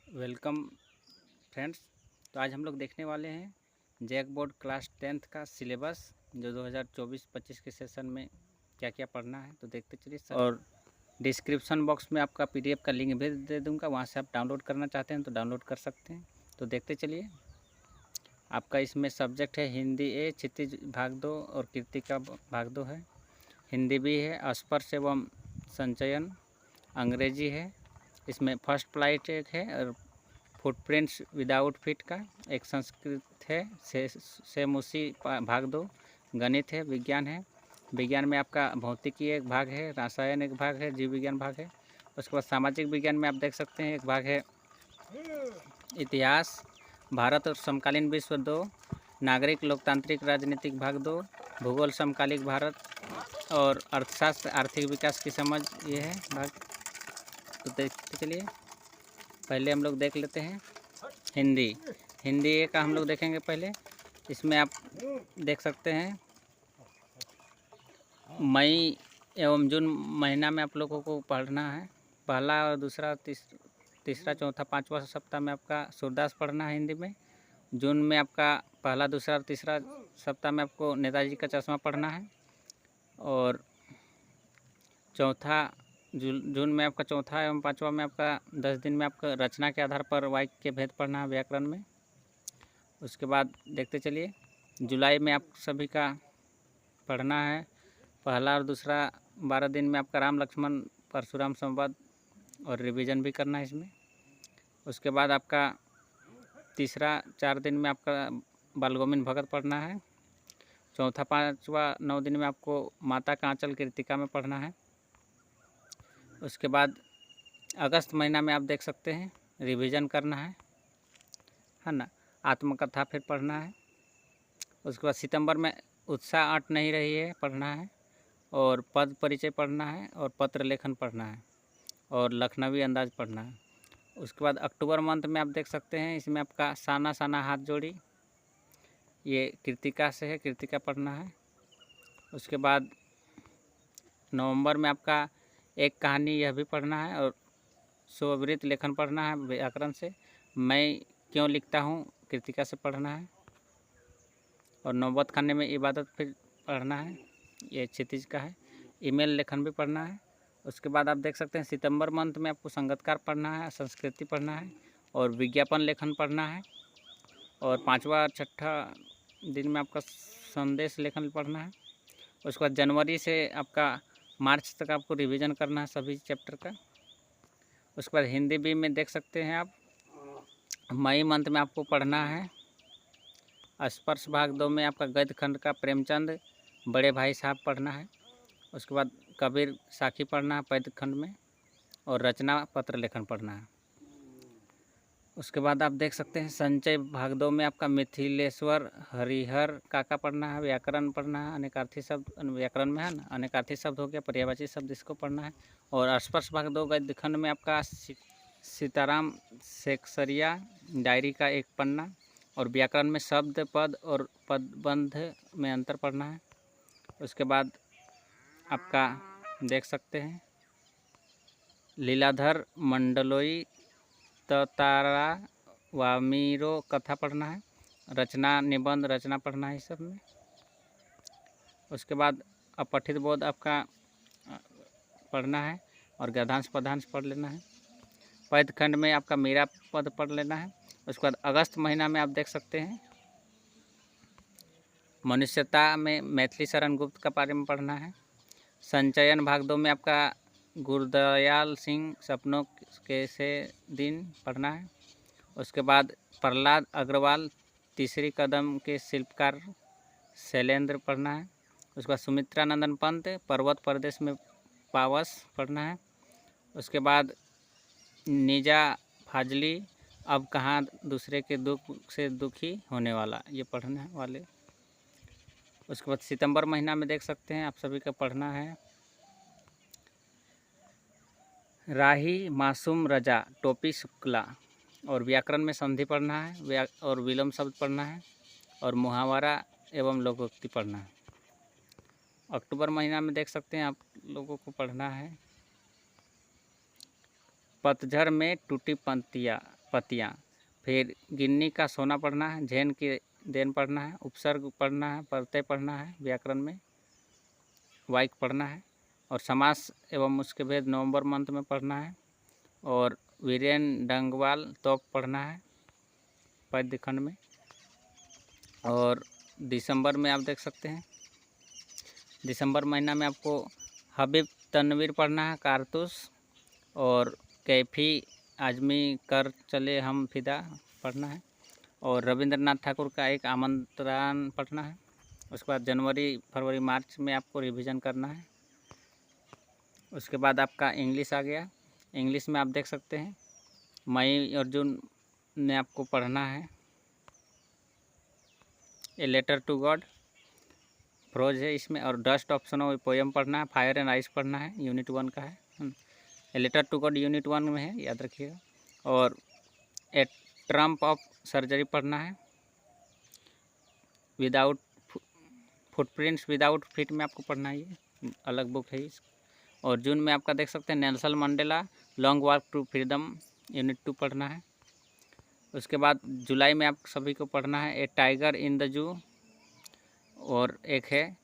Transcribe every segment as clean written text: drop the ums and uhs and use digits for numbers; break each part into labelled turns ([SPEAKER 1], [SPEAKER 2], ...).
[SPEAKER 1] Welcome friends. तो आज हम लोग देखने वाले हैं जैक बोर्ड क्लास 10th का सिलेबस जो 2024-25 के सेशन में क्या क्या पढ़ना है। तो देखते चलिए सर। और डिस्क्रिप्शन बॉक्स में आपका पीडीएफ का लिंक भी दे दूंगा, वहां से आप डाउनलोड करना चाहते हैं तो डाउनलोड कर सकते हैं। तो देखते चलिए। आपका इसमें सब्जेक्ट है हिंदी ए, क्षितिज भाग 2 और कीर्तिका भाग 2 है। हिंदी भी है, स्पर्श एवं संचयन। अंग्रेजी है, इसमें फर्स्ट फ्लाइट एक है और फुटप्रिंट्स विदाउट फिट का एक। संस्कृत है, सेम उसी भाग 2। गणित है, विज्ञान है। विज्ञान में आपका भौतिकी एक भाग है, रसायन एक भाग है, जीव विज्ञान भाग है। उसके बाद सामाजिक विज्ञान में आप देख सकते हैं एक भाग है इतिहास, भारत और समकालीन विश्व 2, नागरिक लोकतांत्रिक राजनीतिक भाग 2, भूगोल समकालिक भारत और अर्थशास्त्र आर्थिक विकास की समझ ये है भाग। तो देखते चलिए। पहले हम लोग देख लेते हैं हिंदी। हिंदी ए का हम लोग देखेंगे पहले। इसमें आप देख सकते हैं मई एवं जून महीना में आप लोगों को पढ़ना है। पहला और दूसरा तीसरा चौथा पांचवा सप्ताह में आपका सूरदास पढ़ना है हिंदी में। जून में आपका पहला दूसरा और तीसरा सप्ताह में आपको नेताजी का चश्मा पढ़ना है। और जून में आपका चौथा एवं पांचवा में आपका 10 दिन में आपका रचना के आधार पर वाक्य के भेद पढ़ना है व्याकरण में। उसके बाद देखते चलिए। जुलाई में आप सभी का पढ़ना है पहला और दूसरा 12 दिन में आपका राम लक्ष्मण परशुराम संवाद और रिवीजन भी करना है इसमें। उसके बाद आपका तीसरा 4 दिन में आपका बालगोविंद भगत पढ़ना है। चौथा पांचवा 9 दिन में आपको माता का आंचल कीर्तिका में पढ़ना है। उसके बाद अगस्त महीना में आप देख सकते हैं रिवीजन करना है ना, आत्मकथा फिर पढ़ना है। उसके बाद सितंबर में उत्साह अट नहीं रही है पढ़ना है, और पद परिचय पढ़ना है, और पत्र लेखन पढ़ना है, और लखनवी अंदाज पढ़ना है। उसके बाद अक्टूबर मंथ में आप देख सकते हैं इसमें आपका साना साना हाथ जोड़ी ये कीर्तिका से है, कीर्तिका पढ़ना है। उसके बाद नवंबर में आपका एक कहानी यह भी पढ़ना है, और स्ववृत्त लेखन पढ़ना है व्याकरण से। मैं क्यों लिखता हूँ कीर्तिका से पढ़ना है। और नौबत खाने में इबादत फिर पढ़ना है, ये क्षितिज का है। ईमेल लेखन भी पढ़ना है। उसके बाद आप देख सकते हैं सितंबर मंथ में आपको संगतकार पढ़ना है, संस्कृति पढ़ना है, और विज्ञापन लेखन पढ़ना है। और पांचवा और छठा दिन में आपका संदेश लेखन पढ़ना है। उसके बाद जनवरी से आपका मार्च तक आपको रिवीजन करना है सभी चैप्टर का। उसके बाद हिंदी भी में देख सकते हैं आप मई मंथ में आपको पढ़ना है स्पर्श भाग 2 में आपका गद्य खंड का प्रेमचंद बड़े भाई साहब पढ़ना है। उसके बाद कबीर साखी पढ़ना है पद्य खंड में, और रचना पत्र लेखन पढ़ना है। उसके बाद आप देख सकते हैं संचय भाग 2 में आपका मिथिलेश्वर हरिहर काका पढ़ना है, व्याकरण पढ़ना है, अनेकार्थी शब्द व्याकरण में है ना, अनेकार्थी शब्द हो गया, पर्यायवाची शब्द इसको पढ़ना है। और स्पर्श भाग 2 गद्य खंड में आपका सीताराम सेक्सरिया डायरी का एक पन्ना, और व्याकरण में शब्द पद और पदबंध में अंतर पढ़ना है। उसके बाद आपका देख सकते हैं लीलाधर मंडलोई तारा वामीरो कथा पढ़ना है, रचना निबंध रचना पढ़ना है इस सब में। उसके बाद अपठित बोध आपका पढ़ना है, और गद्यांश पदांश पढ़ लेना है। पद खंड में आपका मीरा पद पढ़ लेना है। उसके बाद अगस्त महीना में आप देख सकते हैं मनुष्यता में मैथिली शरण गुप्त का बारे में पढ़ना है। संचयन भाग 2 में आपका गुरदयाल सिंह सपनों के से दिन पढ़ना है। उसके बाद प्रहलाद अग्रवाल तीसरी कदम के शिल्पकार शैलेंद्र पढ़ना है। उसके बाद सुमित्रा नंदन पंत पर्वत प्रदेश में पावस पढ़ना है। उसके बाद निजा फाजली अब कहाँ दूसरे के दुख से दुखी होने वाला ये पढ़ने वाले। उसके बाद सितंबर महीना में देख सकते हैं आप सभी का पढ़ना है राही मासूम रजा टोपी शुक्ला, और व्याकरण में संधि पढ़ना है, और विलोम शब्द पढ़ना है, और मुहावरा एवं लोकोक्ति पढ़ना है। अक्टूबर महीना में देख सकते हैं आप लोगों को पढ़ना है पतझड़ में टूटी पंक्तियाँ पत्तियाँ। फिर गिन्नी का सोना पढ़ना है, झेन की देन पढ़ना है, उपसर्ग पढ़ना है, प्रत्यय पढ़ना है, व्याकरण में वाक्य पढ़ना है, और समास एवं उसके भेद नवंबर मंथ में पढ़ना है, और वीरेन डंगवाल तोप पढ़ना है पद्य खंड में। और दिसंबर में आप देख सकते हैं, दिसंबर महीना में आपको हबीब तनवीर पढ़ना है, कारतूस, और कैफी आजमी कर चले हम फिदा पढ़ना है, और रविंद्रनाथ ठाकुर का एक आमंत्रण पढ़ना है। उसके बाद जनवरी फरवरी मार्च में आपको रिवीजन करना है। उसके बाद आपका इंग्लिश आ गया। इंग्लिश में आप देख सकते हैं मई और जून में आपको पढ़ना है a letter to God, prose है इसमें, और डस्ट ऑफ स्नो पोएम पढ़ना है, फायर एंड आइस पढ़ना है, यूनिट 1 का है। A letter to God unit 1 में है, याद रखिएगा। और ए ट्रम्प ऑफ सर्जरी पढ़ना है, विदाउट फुटप्रिंट्स विदाउट फीट में आपको पढ़ना है, ये अलग बुक है। और जून में आपका देख सकते हैं Nelson Mandela long walk to freedom unit 2 पढ़ना है। उसके बाद जुलाई में आप सभी को पढ़ना है ए टाइगर इन द जू, और एक है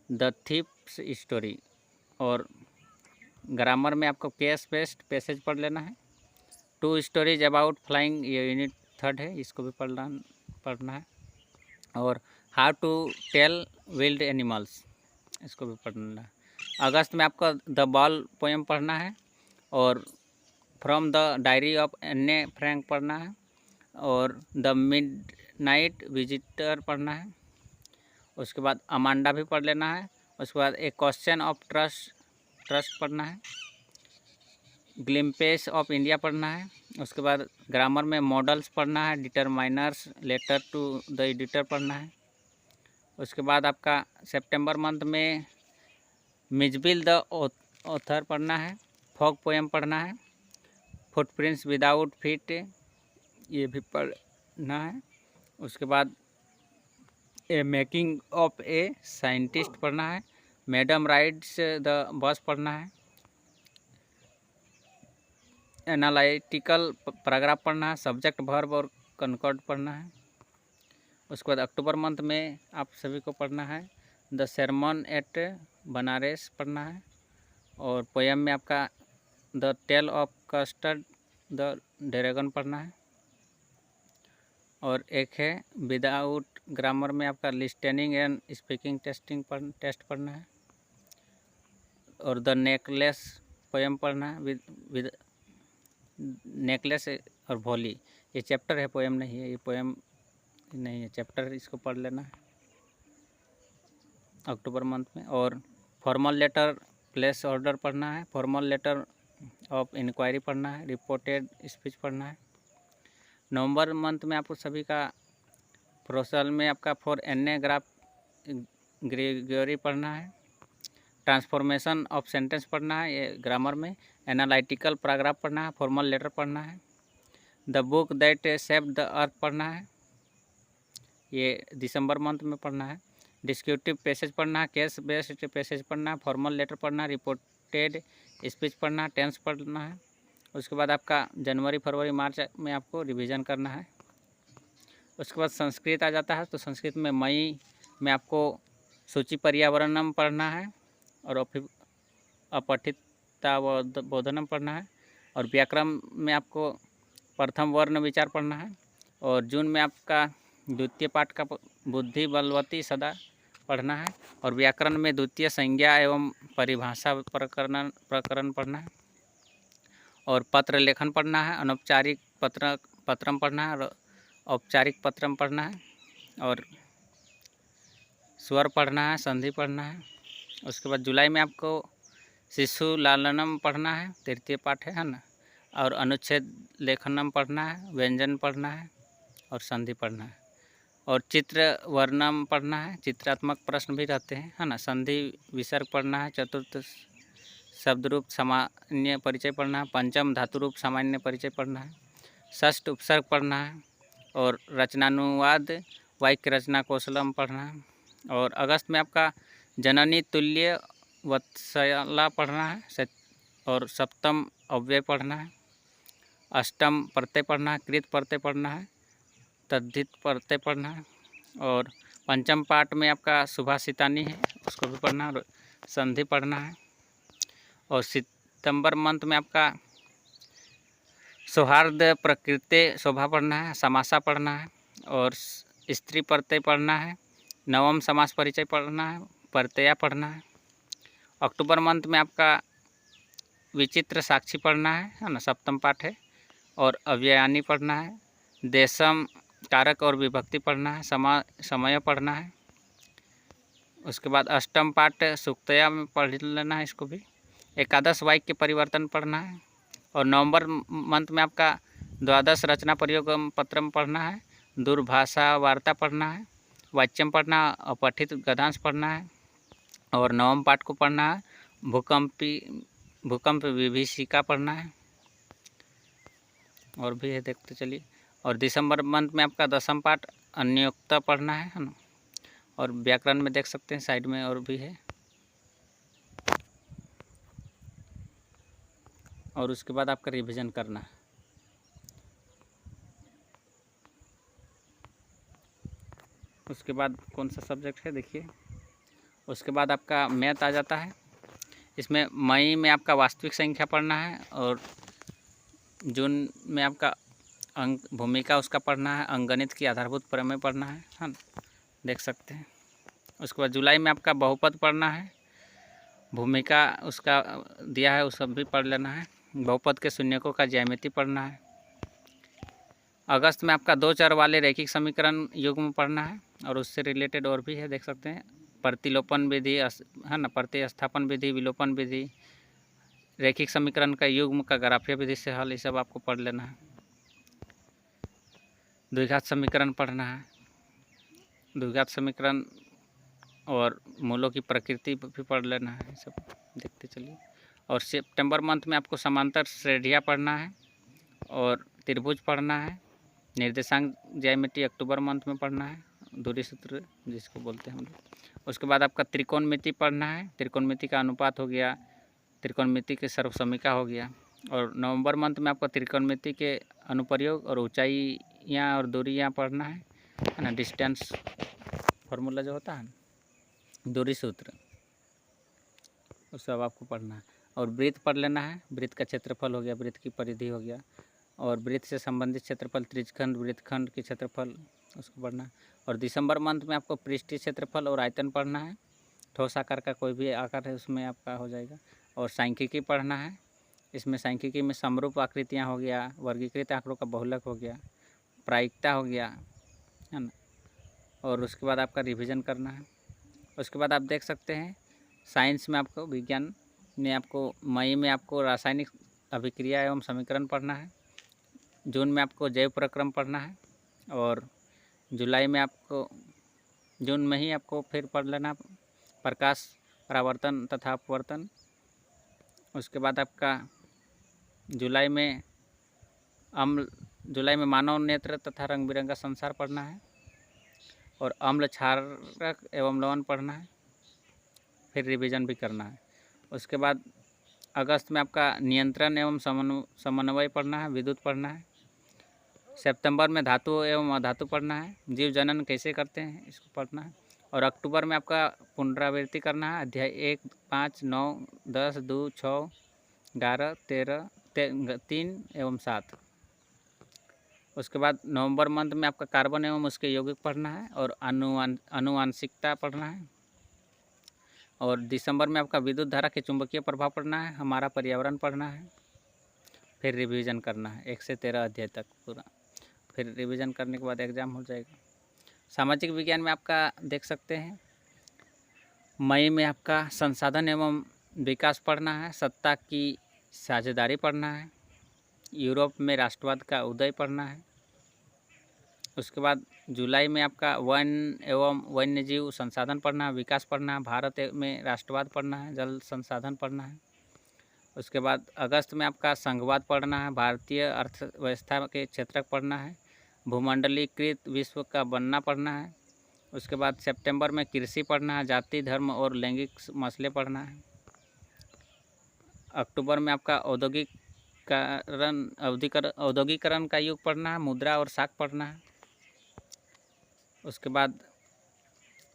[SPEAKER 1] द थीप्स स्टोरी। और ग्रामर में आपको केस बेस्ड पैसेज पढ़ लेना है, 2 स्टोरीज अबाउट फ्लाइंग, ये यूनिट 3 है, इसको भी पढ़ना है। और how to tell wild animals, इसको भी पढ़ना है। अगस्त में आपको द बॉल पोएम पढ़ना है, और फ्रॉम द डायरी ऑफ एन्ने फ्रैंक पढ़ना है, और द मिडनाइट विजिटर पढ़ना है। उसके बाद अमांडा भी पढ़ लेना है। उसके बाद एक क्वेश्चन ऑफ ट्रस्ट पढ़ना है, ग्लिम्पेस ऑफ इंडिया पढ़ना है। उसके बाद ग्रामर में मॉडल्स पढ़ना है, determiners, letter to the editor पढ़ना है। उसके बाद आपका सितंबर मंथ में मिजबिल द ऑथर पढ़ना है, फॉग पोएम पढ़ना है, फुटप्रिंट्स विदाउट फीट, ये भी पढ़ना है। उसके बाद ए मेकिंग ऑफ ए साइंटिस्ट पढ़ना है, मैडम राइड्स द बस पढ़ना है, एनालिटिकल पैराग्राफ पढ़ना है, सब्जेक्ट वर्ब और कनकॉर्ड पढ़ना है। उसके बाद अक्टूबर मंथ में आप सभी को पढ़ना है द sermon एट बनारस पढ़ना है, और पोएम में आपका the tale of custard the dragon पढ़ना है। और एक है विदाउट ग्रामर में आपका लिस्टनिंग एंड स्पीकिंग टेस्ट पढ़ना है, और द नेकलेस पोएम पढ़ना है, विद नेकलेस और वॉली, ये चैप्टर है, पोएम नहीं है, ये पोएम नहीं है, चैप्टर, इसको पढ़ लेना है अक्टूबर मंथ में। और फॉर्मल लेटर प्लेस ऑर्डर पढ़ना है, फॉर्मल लेटर ऑफ इंक्वायरी पढ़ना है, रिपोर्टेड स्पीच पढ़ना है। नवंबर मंथ में आपको सभी का प्रोसल में आपका फॉर एन्ने ग्राफ ग्रेगरी पढ़ना है, ट्रांसफॉर्मेशन ऑफ सेंटेंस पढ़ना है, ये ग्रामर में, एनालिटिकल पैराग्राफ पढ़ना है, फॉर्मल लेटर पढ़ना है, the book that shaped the earth पढ़ना है, ये दिसंबर मंथ में पढ़ना है, डिस्क्रिप्टिव पैसेज पढ़ना है, केस बेस्ड पैसेज पढ़ना है, फॉर्मल लेटर पढ़ना है, रिपोर्टेड स्पीच पढ़ना है, टेंस पढ़ना है। उसके बाद आपका जनवरी फरवरी मार्च में आपको रिवीजन करना है। उसके बाद संस्कृत आ जाता है, तो संस्कृत में मई में आपको सूची पर्यावरणम पढ़ना है, और अपठिता बोधनम पढ़ना है, और व्याकरण में आपको प्रथम वर्ण विचार पढ़ना है। और जून में आपका द्वितीय पाठ का बुद्धि बलवती सदा पढ़ना है, और व्याकरण में द्वितीय संज्ञा एवं परिभाषा प्रकरण पढ़ना है, और पत्र लेखन पढ़ना है, अनौपचारिक पत्रम पढ़ना है, और औपचारिक पत्रम पढ़ना है, और स्वर पढ़ना है, संधि पढ़ना है। उसके बाद जुलाई में आपको शिशु लालनम पढ़ना है, तृतीय पाठ है ना, और अनुच्छेद लेखनम पढ़ना है, व्यंजन पढ़ना है, और संधि पढ़ना है, और चित्र वर्णम पढ़ना है, चित्रात्मक प्रश्न भी रहते हैं, है ना, संधि विसर्ग पढ़ना है, चतुर्थ शब्द रूप सामान्य परिचय पढ़ना है, पंचम धातु रूप सामान्य परिचय पढ़ना है, षष्ठ उपसर्ग पढ़ना है, और रचनानुवाद वाक्य रचना कौशलम पढ़ना है। और अगस्त में आपका जननी तुल्य वत्सला पढ़ना है, और सप्तम अव्यय पढ़ना है, अष्टम प्रत्यय पढ़ना है, कृत प्रत्यय पढ़ना है, तद्धित प्रत्यय पढ़ना है। और पंचम पाठ में आपका सुभाषितानी है, उसको भी पढ़ना है और संधि पढ़ना है। और सितंबर मंथ में आपका सौहार्द प्रकृति शोभा पढ़ना है, समासा पढ़ना है और स्त्री प्रत्यय पढ़ना है, नवम समास परिचय पढ़ना है, प्रत्यय पढ़ना है। अक्टूबर मंथ में आपका विचित्र साक्षी पढ़ना है ना, सप्तम पाठ है। और अव्ययानी पढ़ना है, देशम कारक और विभक्ति पढ़ना है, समय पढ़ना है। उसके बाद अष्टम पाठ सूक्तया में पढ़ लेना है, इसको भी। एकादश वाक्य के परिवर्तन पढ़ना है। और नवंबर मंथ में आपका द्वादश रचना प्रयोग पत्रम पढ़ना है, दूरभाषा वार्ता पढ़ना है, वाच्यम पढ़ना, अपठित गद्यांश पढ़ना है। और नवम पाठ को पढ़ना है, भूकंप विभीषिका पढ़ना है। और भी है, देखते चलिए। और दिसंबर मंथ में आपका दसम पाठ अन्योक्ता पढ़ना है ना। और व्याकरण में देख सकते हैं साइड में और भी है। और उसके बाद आपका रिवीजन करना है। उसके बाद कौन सा सब्जेक्ट है देखिए। उसके बाद आपका मैथ आ जाता है। इसमें मई में आपका वास्तविक संख्या पढ़ना है और जून में आपका अंक भूमिका उसका पढ़ना है, अंकगणित की आधारभूत प्रमेय पढ़ना है ना, देख सकते हैं। उसके बाद जुलाई में आपका बहुपद पढ़ना है, भूमिका उसका दिया है, उस सब भी पढ़ लेना है। बहुपद के शून्यकों का ज्यामिति पढ़ना है। अगस्त में आपका 2 चर वाले रैखिक समीकरण युग्म पढ़ना है और उससे रिलेटेड और भी है, देख सकते हैं। प्रतिलोपन विधि है ना, प्रतिस्थापन विधि, विलोपन विधि, रैखिक समीकरण का युग्म का ग्राफीय विधि से हल, ये सब आपको पढ़ लेना है। द्विघात समीकरण पढ़ना है, द्विघात समीकरण और मूलों की प्रकृति भी पढ़ लेना है, सब देखते चलिए। और सितंबर मंथ में आपको समांतर श्रेणियाँ पढ़ना है और त्रिभुज पढ़ना है। निर्देशांक ज्यामिति अक्टूबर मंथ में पढ़ना है, दूरी सूत्र जिसको बोलते हैं हम लोग। उसके बाद आपका त्रिकोणमिति पढ़ना है, त्रिकोणमिति का अनुपात हो गया, त्रिकोणमिति के सर्वसमीका हो गया। और नवंबर मंथ में आपका त्रिकोणमिति के अनुप्रयोग और ऊंचाइयाँ और दूरियाँ पढ़ना है ना, डिस्टेंस फार्मूला जो होता है, दूरी सूत्र, वो सब आपको पढ़ना है। और वृत्त पढ़ लेना है, वृत्त का क्षेत्रफल हो गया, वृत्त की परिधि हो गया, और वृत्त से संबंधित क्षेत्रफल, त्रिज्यखंड, वृत्तखंड की क्षेत्रफल, उसको पढ़ना है। और दिसंबर मंथ में आपको पृष्ठीय क्षेत्रफल और आयतन पढ़ना है, ठोस आकार का कोई भी आकार है उसमें आपका हो जाएगा। और सांख्यिकी पढ़ना है, इसमें सांख्यिकी में समरूप आकृतियाँ हो गया, वर्गीकृत आंकड़ों का बहुलक हो गया, प्रायिकता हो गया, है ना। और उसके बाद आपका रिवीजन करना है। उसके बाद आप देख सकते हैं साइंस में आपको, विज्ञान में आपको मई में आपको रासायनिक अभिक्रिया एवं समीकरण पढ़ना है, जून में आपको जैव प्रक्रम पढ़ना है, और जुलाई में आपको, जून में ही आपको फिर पढ़ लेना प्रकाश परावर्तन तथा अपवर्तन। उसके बाद आपका जुलाई में मानव नेत्र तथा रंग बिरंगा संसार पढ़ना है, और अम्ल क्षारक एवं लवण पढ़ना है, फिर रिवीजन भी करना है। उसके बाद अगस्त में आपका नियंत्रण एवं समन्वय पढ़ना है, विद्युत पढ़ना है। सितंबर में धातु एवं अधातु पढ़ना है, जीव जनन कैसे करते हैं इसको पढ़ना है। और अक्टूबर में आपका पुनरावृत्ति करना है, अध्याय 1, 5, 9, 10, 2, 6, 11, 13, 3 एवं 7। उसके बाद नवंबर मंथ में आपका कार्बन एवं उसके यौगिक पढ़ना है और आनुवांशिकता पढ़ना है। और दिसंबर में आपका विद्युत धारा के चुंबकीय प्रभाव पढ़ना है, हमारा पर्यावरण पढ़ना है, फिर रिवीजन करना है 1 से 13 अध्याय तक पूरा। फिर रिवीजन करने के बाद एग्ज़ाम हो जाएगा। सामाजिक विज्ञान में आपका देख सकते हैं मई में आपका संसाधन एवं विकास पढ़ना है, सत्ता की साझेदारी पढ़ना है, यूरोप में राष्ट्रवाद का उदय पढ़ना है। उसके बाद जुलाई में आपका वन एवं वन्यजीव संसाधन पढ़ना है, विकास पढ़ना है, भारत में राष्ट्रवाद पढ़ना है, जल संसाधन पढ़ना है। उसके बाद अगस्त में आपका संघवाद पढ़ना है, भारतीय अर्थव्यवस्था के क्षेत्रक पढ़ना है, भूमंडलीकृत विश्व का बनना पढ़ना है। उसके बाद सितंबर में कृषि पढ़ना है, जाति, धर्म और लैंगिक मसले पढ़ना है। अक्टूबर में आपका औद्योगिक औद्योगिकरण का युग पढ़ना है, मुद्रा और साख पढ़ना है। उसके बाद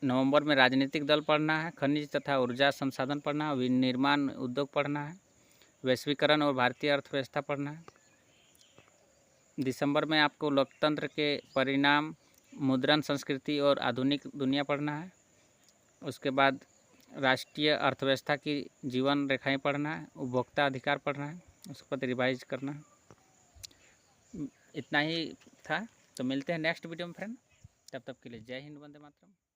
[SPEAKER 1] नवंबर में राजनीतिक दल पढ़ना है, खनिज तथा ऊर्जा संसाधन पढ़ना है, विनिर्माण उद्योग पढ़ना है, वैश्वीकरण और भारतीय अर्थव्यवस्था पढ़ना है। दिसंबर में आपको लोकतंत्र के परिणाम, मुद्रण संस्कृति और आधुनिक दुनिया पढ़ना है। उसके बाद राष्ट्रीय अर्थव्यवस्था की जीवन रेखाएं पढ़ना है, उपभोक्ता अधिकार पढ़ना है, उसके बाद रिवाइज करना है। इतना ही था। तो मिलते हैं नेक्स्ट वीडियो में फ्रेंड, तब तक के लिए जय हिंद, वंदे मातरम।